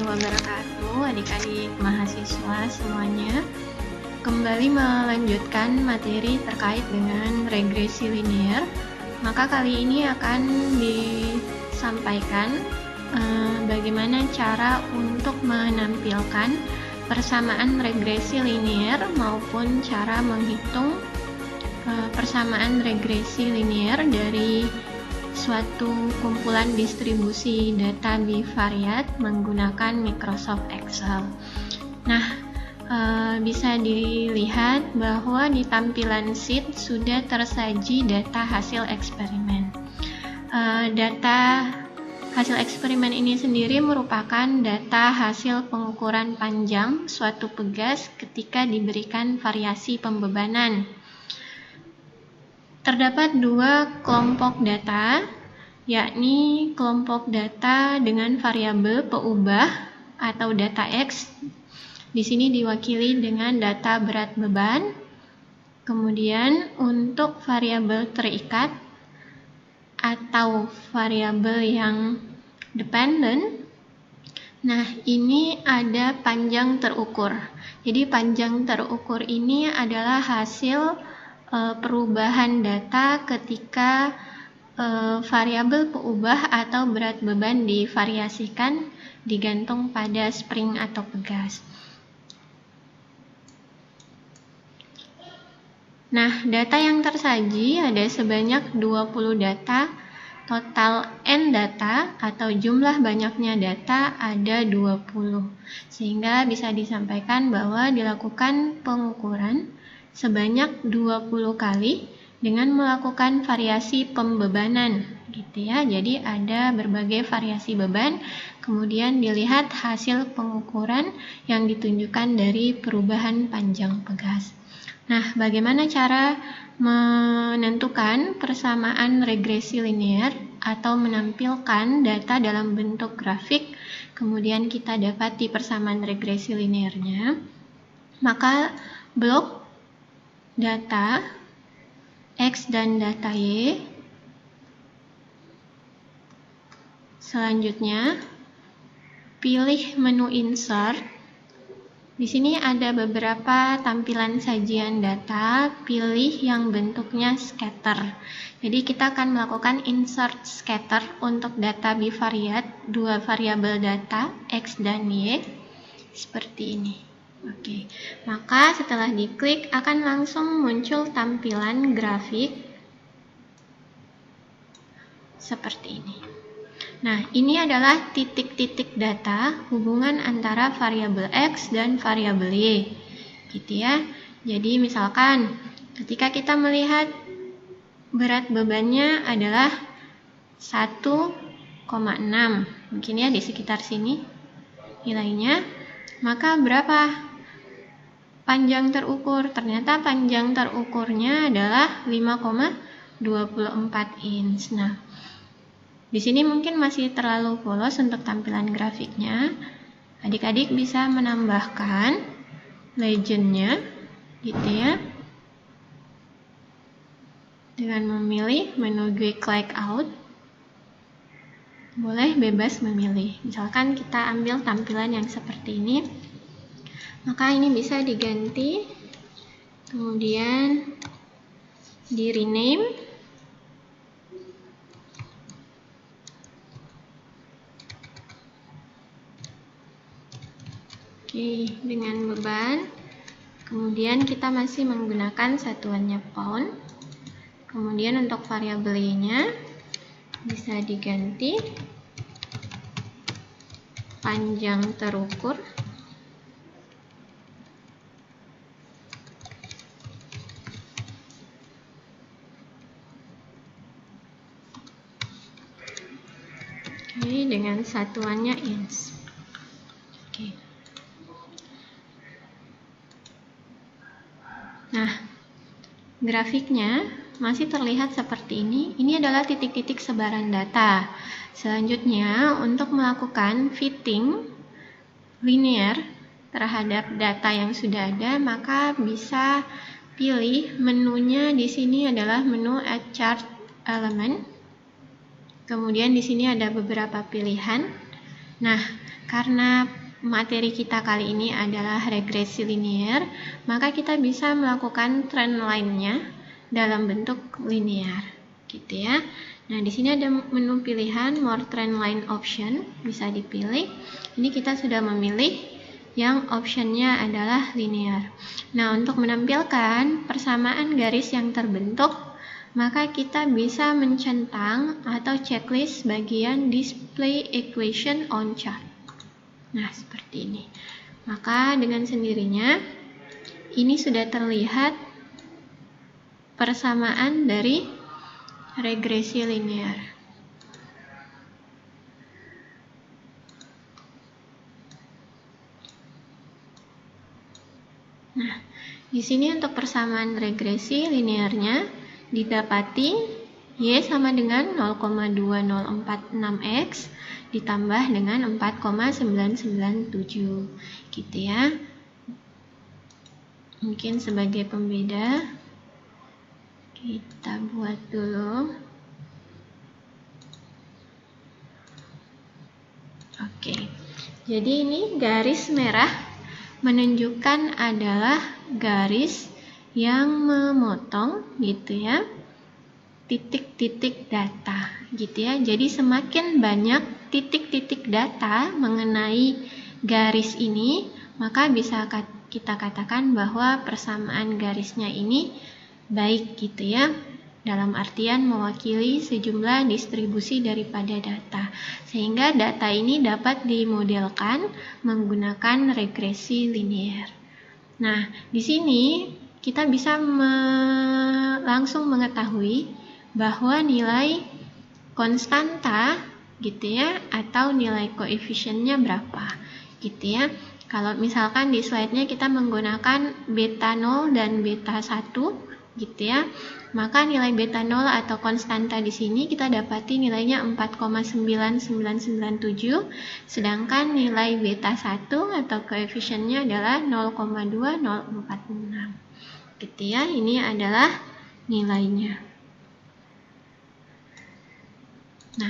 wabarakatuh, adik-adik mahasiswa semuanya. Kembali melanjutkan materi terkait dengan regresi linear. Maka kali ini akan disampaikan bagaimana cara untuk menampilkan persamaan regresi linear maupun cara menghitung persamaan regresi linear dari suatu kumpulan distribusi data bivariat menggunakan Microsoft Excel. Nah, bisa dilihat bahwa di tampilan sheet sudah tersaji data hasil eksperimen. Data hasil eksperimen ini sendiri merupakan data hasil pengukuran panjang suatu pegas ketika diberikan variasi pembebanan. Terdapat dua kelompok data, yakni kelompok data dengan variabel peubah atau data X. Di sini diwakili dengan data berat beban. Kemudian untuk variabel terikat atau variabel yang dependent, nah ini ada panjang terukur. Jadi panjang terukur ini adalah hasil perubahan data ketika variabel peubah atau berat beban divariasikan digantung pada spring atau pegas. Nah, data yang tersaji ada sebanyak 20 data, total N data atau jumlah banyaknya data ada 20. Sehingga bisa disampaikan bahwa dilakukan pengukuran sebanyak 20 kali dengan melakukan variasi pembebanan gitu ya. Jadi ada berbagai variasi beban, kemudian dilihat hasil pengukuran yang ditunjukkan dari perubahan panjang pegas. Nah, bagaimana cara menentukan persamaan regresi linear atau menampilkan data dalam bentuk grafik, kemudian kita dapati persamaan regresi linearnya? Maka blok data X dan data Y. Selanjutnya, pilih menu insert. Di sini ada beberapa tampilan sajian data, pilih yang bentuknya scatter. Jadi kita akan melakukan insert scatter untuk data bivariat, dua variabel data X dan Y, seperti ini. Oke, maka setelah diklik akan langsung muncul tampilan grafik seperti ini. Nah, ini adalah titik-titik data hubungan antara variabel X dan variabel Y, gitu ya. Jadi misalkan ketika kita melihat berat bebannya adalah 1,6, mungkin ya di sekitar sini nilainya, maka berapa panjang terukur? Ternyata panjang terukurnya adalah 5,24 inch. Nah, di sini mungkin masih terlalu polos untuk tampilan grafiknya. Adik-adik bisa menambahkan legendnya, gitu ya, dengan memilih menu Quick Layout. Boleh bebas memilih. Misalkan kita ambil tampilan yang seperti ini. Maka ini bisa diganti, kemudian di rename, oke, dengan beban, kemudian kita masih menggunakan satuannya pound, kemudian untuk variabel Y-nya bisa diganti panjang terukur. Oke, dengan satuannya inch. Oke. Nah, grafiknya masih terlihat seperti ini. Ini adalah titik-titik sebaran data. Selanjutnya, untuk melakukan fitting linear terhadap data yang sudah ada, maka bisa pilih menunya. Di sini adalah menu Add Chart Element. Kemudian di sini ada beberapa pilihan. Nah, karena materi kita kali ini adalah regresi linear, maka kita bisa melakukan trend line-nya dalam bentuk linear, gitu ya. Nah, di sini ada menu pilihan more trend line option, bisa dipilih. Ini kita sudah memilih yang optionnya adalah linear. Nah, untuk menampilkan persamaan garis yang terbentuk, maka kita bisa mencentang atau checklist bagian display equation on chart. Nah, seperti ini. Maka dengan sendirinya ini sudah terlihat persamaan dari regresi linear. Nah, di sini untuk persamaan regresi linearnya didapati Y sama dengan 0,2046X ditambah dengan 4,997, gitu ya. Mungkin sebagai pembeda kita buat dulu. Oke, jadi ini garis merah menunjukkan adalah garis yang memotong, gitu ya, titik-titik data, gitu ya. Jadi semakin banyak titik-titik data mengenai garis ini, maka bisa kita katakan bahwa persamaan garisnya ini baik, gitu ya, dalam artian mewakili sejumlah distribusi daripada data, sehingga data ini dapat dimodelkan menggunakan regresi linear. Nah, di sini kita bisa langsung mengetahui bahwa nilai konstanta, gitu ya, atau nilai koefisiennya berapa, gitu ya. Kalau misalkan di slide-nya kita menggunakan beta 0 dan beta 1, gitu ya, maka nilai beta 0 atau konstanta di sini kita dapati nilainya 4,9997, sedangkan nilai beta 1 atau koefisiennya adalah 0,2046, gitu ya. Ini adalah nilainya. Nah,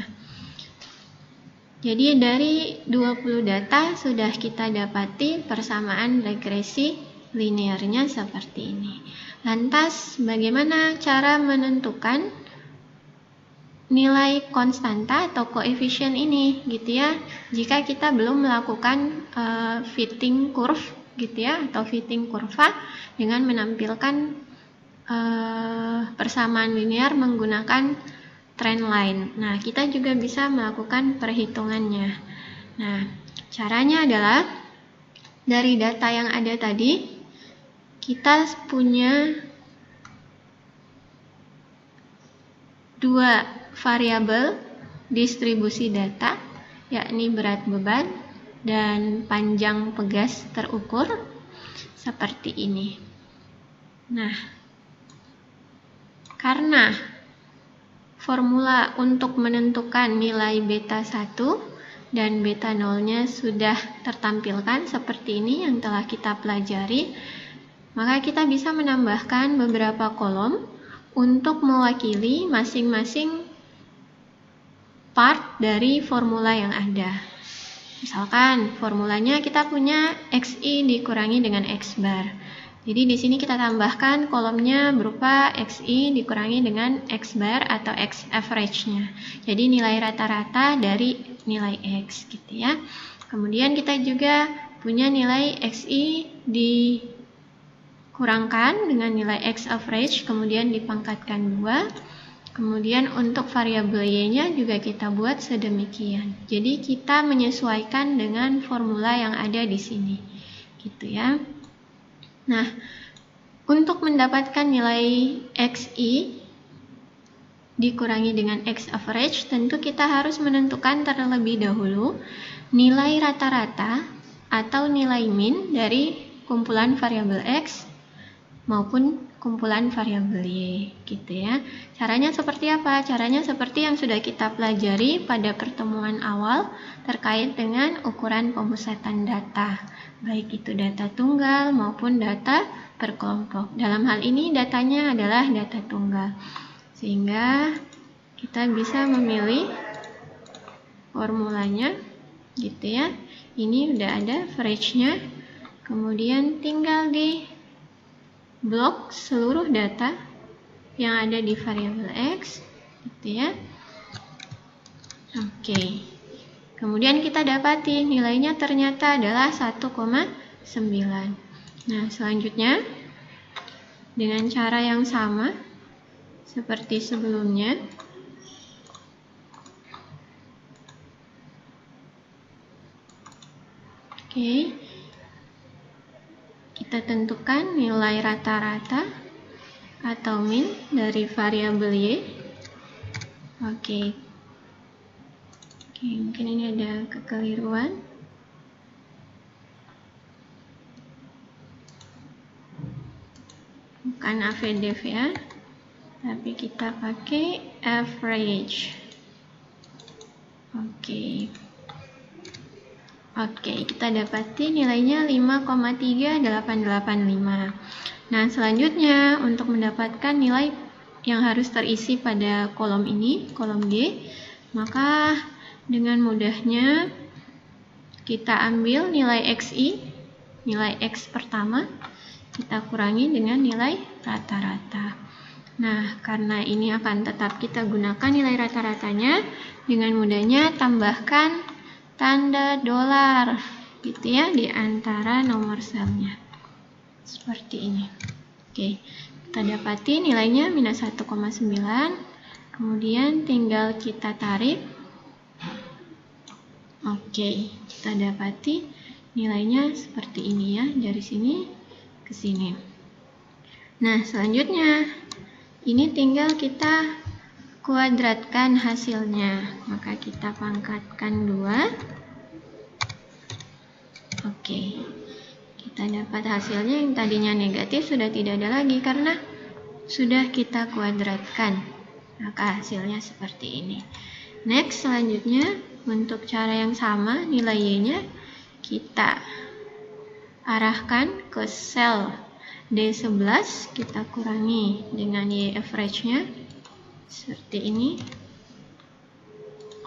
jadi dari 20 data sudah kita dapati persamaan regresi linearnya seperti ini. Lantas, bagaimana cara menentukan nilai konstanta atau koefisien ini, gitu ya, jika kita belum melakukan fitting curve, gitu ya, atau fitting kurva dengan menampilkan persamaan linear menggunakan trend line. Nah, kita juga bisa melakukan perhitungannya. Nah, caranya adalah dari data yang ada tadi, kita punya dua variabel distribusi data, yakni berat beban dan panjang pegas terukur, seperti ini. Nah, karena formula untuk menentukan nilai beta 1 dan beta 0-nya sudah tertampilkan seperti ini yang telah kita pelajari, maka kita bisa menambahkan beberapa kolom untuk mewakili masing-masing part dari formula yang ada. Misalkan formulanya kita punya XI dikurangi dengan X bar. Jadi di sini kita tambahkan kolomnya berupa XI dikurangi dengan X bar atau X average-nya. Jadi nilai rata-rata dari nilai X, gitu ya. Kemudian kita juga punya nilai XI dikurangkan dengan nilai X average, kemudian dipangkatkan 2. Kemudian untuk variabel Y-nya juga kita buat sedemikian. Jadi kita menyesuaikan dengan formula yang ada di sini, gitu ya. Nah, untuk mendapatkan nilai XI dikurangi dengan X average, tentu kita harus menentukan terlebih dahulu nilai rata-rata atau nilai min dari kumpulan variabel X maupun kumpulan variabel Y, gitu ya. Caranya seperti apa? Caranya seperti yang sudah kita pelajari pada pertemuan awal terkait dengan ukuran pemusatan data, baik itu data tunggal maupun data berkelompok. Dalam hal ini datanya adalah data tunggal, sehingga kita bisa memilih formulanya gitu ya. Ini udah ada average-nya. Kemudian tinggal di blok seluruh data yang ada di variabel X, gitu ya. Oke. Kemudian kita dapati nilainya ternyata adalah 1,9. Nah, selanjutnya dengan cara yang sama seperti sebelumnya, oke, kita tentukan nilai rata-rata atau min dari variabel Y. Oke, mungkin ini ada kekeliruan. Bukan AVDEV ya, tapi kita pakai average. Oke, kita dapati nilainya 5,3885. Nah, selanjutnya untuk mendapatkan nilai yang harus terisi pada kolom ini, kolom G, maka dengan mudahnya kita ambil nilai XI, nilai X pertama, kita kurangi dengan nilai rata-rata. Nah, karena ini akan tetap kita gunakan nilai rata-ratanya, dengan mudahnya tambahkan tanda dolar gitu ya di antara nomor selnya. Seperti ini. Oke, kita dapati nilainya minus 1,9. Kemudian tinggal kita tarik. Oke, kita dapati nilainya seperti ini ya, dari sini ke sini. Nah, selanjutnya ini tinggal kita kuadratkan hasilnya. Maka kita pangkatkan 2. Oke. Kita dapat hasilnya yang tadinya negatif sudah tidak ada lagi karena sudah kita kuadratkan. Maka hasilnya seperti ini. Next, selanjutnya untuk cara yang sama, nilai Y-nya kita arahkan ke sel D11, kita kurangi dengan Y average-nya seperti ini.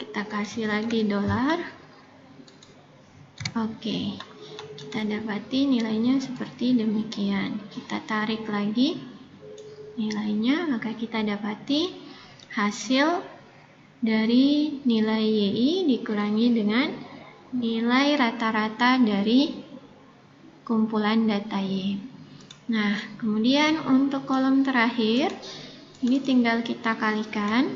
Kita kasih lagi dolar. Oke, kita dapati nilainya seperti demikian. Kita tarik lagi nilainya, maka kita dapati hasil dari nilai YI dikurangi dengan nilai rata-rata dari kumpulan data Y. Nah, kemudian untuk kolom terakhir, ini tinggal kita kalikan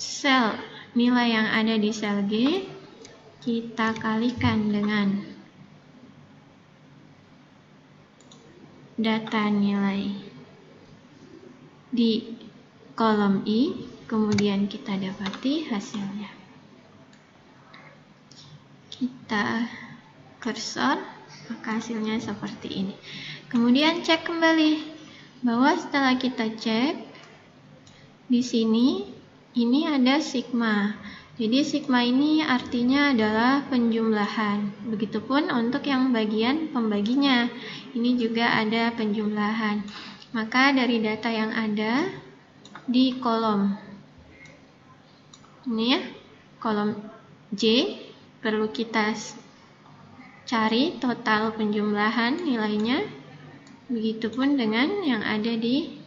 sel nilai yang ada di sel G, kita kalikan dengan data nilai di kolom I, kemudian kita dapati hasilnya. Kita kursor, maka hasilnya seperti ini. Kemudian cek kembali bahwa setelah kita cek di sini ini ada sigma. Jadi sigma ini artinya adalah penjumlahan. Begitupun untuk yang bagian pembaginya. Ini juga ada penjumlahan. Maka dari data yang ada di kolom ini ya, kolom J, perlu kita cari total penjumlahan nilainya. Begitupun dengan yang ada di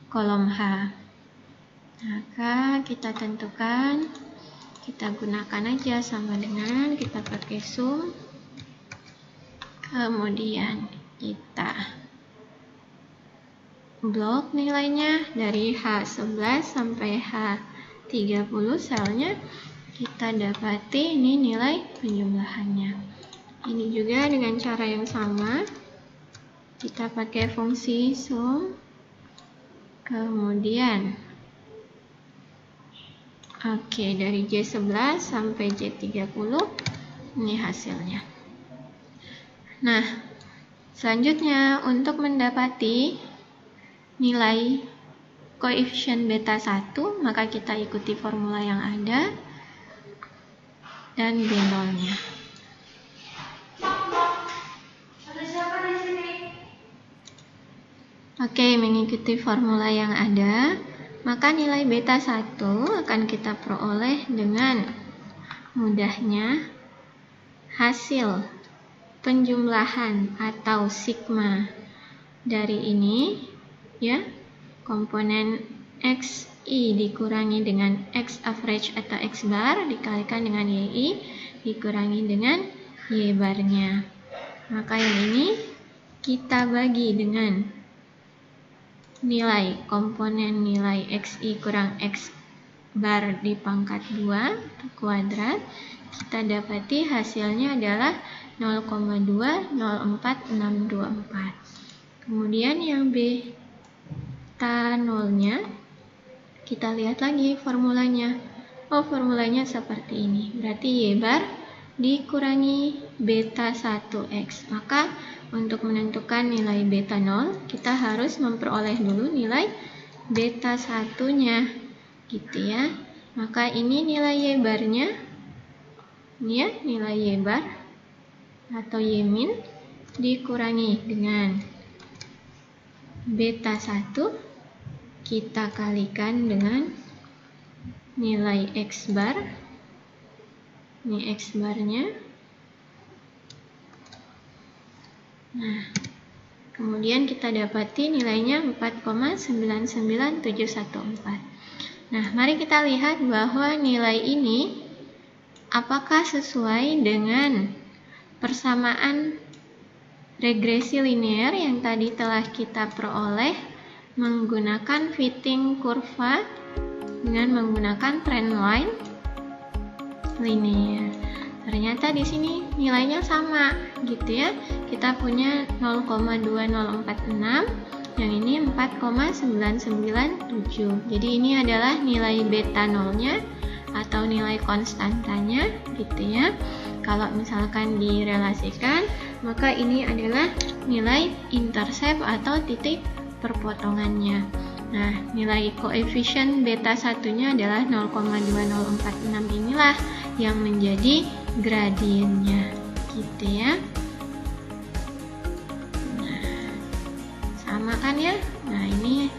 kolom H. Maka kita tentukan, kita gunakan aja sama dengan kita pakai sum. Kemudian kita blok nilainya dari H11 sampai H30 selnya, kita dapati ini nilai penjumlahannya. Ini juga dengan cara yang sama, kita pakai fungsi sum, kemudian dari J11 sampai J30 ini hasilnya. Nah, selanjutnya untuk mendapati nilai koefisien beta 1, maka kita ikuti formula yang ada dan B0-nya. Oke, mengikuti formula yang ada, maka nilai beta 1 akan kita peroleh dengan mudahnya hasil penjumlahan atau sigma dari ini, ya, komponen XI dikurangi dengan X average atau X bar dikalikan dengan YI dikurangi dengan Y barnya. Maka yang ini kita bagi dengan nilai komponen nilai XI kurang X bar di pangkat 2 kuadrat, kita dapati hasilnya adalah 0,204624. Kemudian yang beta 0-nya, kita lihat lagi formulanya. Oh, formulanya seperti ini. Berarti Y bar dikurangi beta 1X. Maka untuk menentukan nilai beta 0, kita harus memperoleh dulu nilai beta 1-nya. Gitu ya. Maka ini nilai Y barnya. Ini ya, nilai Y bar atau Y min dikurangi dengan beta 1 kita kalikan dengan nilai X bar. Ini X barnya. Nah, kemudian kita dapati nilainya 4,99714. Nah, mari kita lihat bahwa nilai ini apakah sesuai dengan persamaan regresi linear yang tadi telah kita peroleh menggunakan fitting kurva dengan menggunakan trendline linear. Ternyata di sini nilainya sama, gitu ya. Kita punya 0,2046, yang ini 4,997. Jadi ini adalah nilai beta 0-nya atau nilai konstantanya, gitu ya. Kalau misalkan direlasikan, maka ini adalah nilai intercept atau titik perpotongannya. Nah, nilai koefisien beta 1-nya adalah 0,2046, inilah yang menjadi gradiennya, gitu ya. Nah, sama kan ya? Nah, ini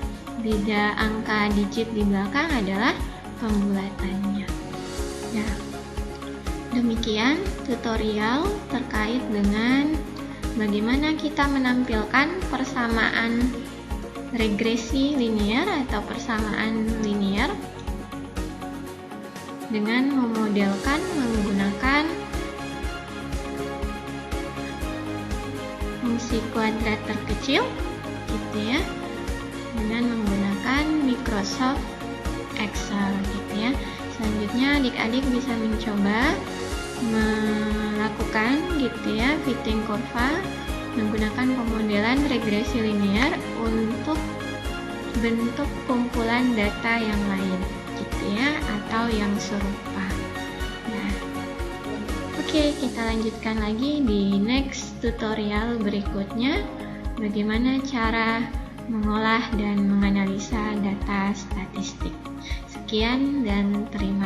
beda angka digit di belakang adalah pembulatannya. Nah, demikian tutorial terkait dengan bagaimana kita menampilkan persamaan regresi linear atau persamaan linear dengan memodelkan menggunakan fungsi kuadrat terkecil, gitu ya, dengan menggunakan Microsoft Excel, gitu ya. Selanjutnya adik-adik bisa mencoba melakukan, gitu ya, fitting kurva menggunakan pemodelan regresi linear untuk bentuk kumpulan data yang lain, gitu ya, atau yang serupa. Nah, oke, kita lanjutkan lagi di next tutorial berikutnya, bagaimana cara mengolah dan menganalisa data statistik. Sekian dan terima kasih.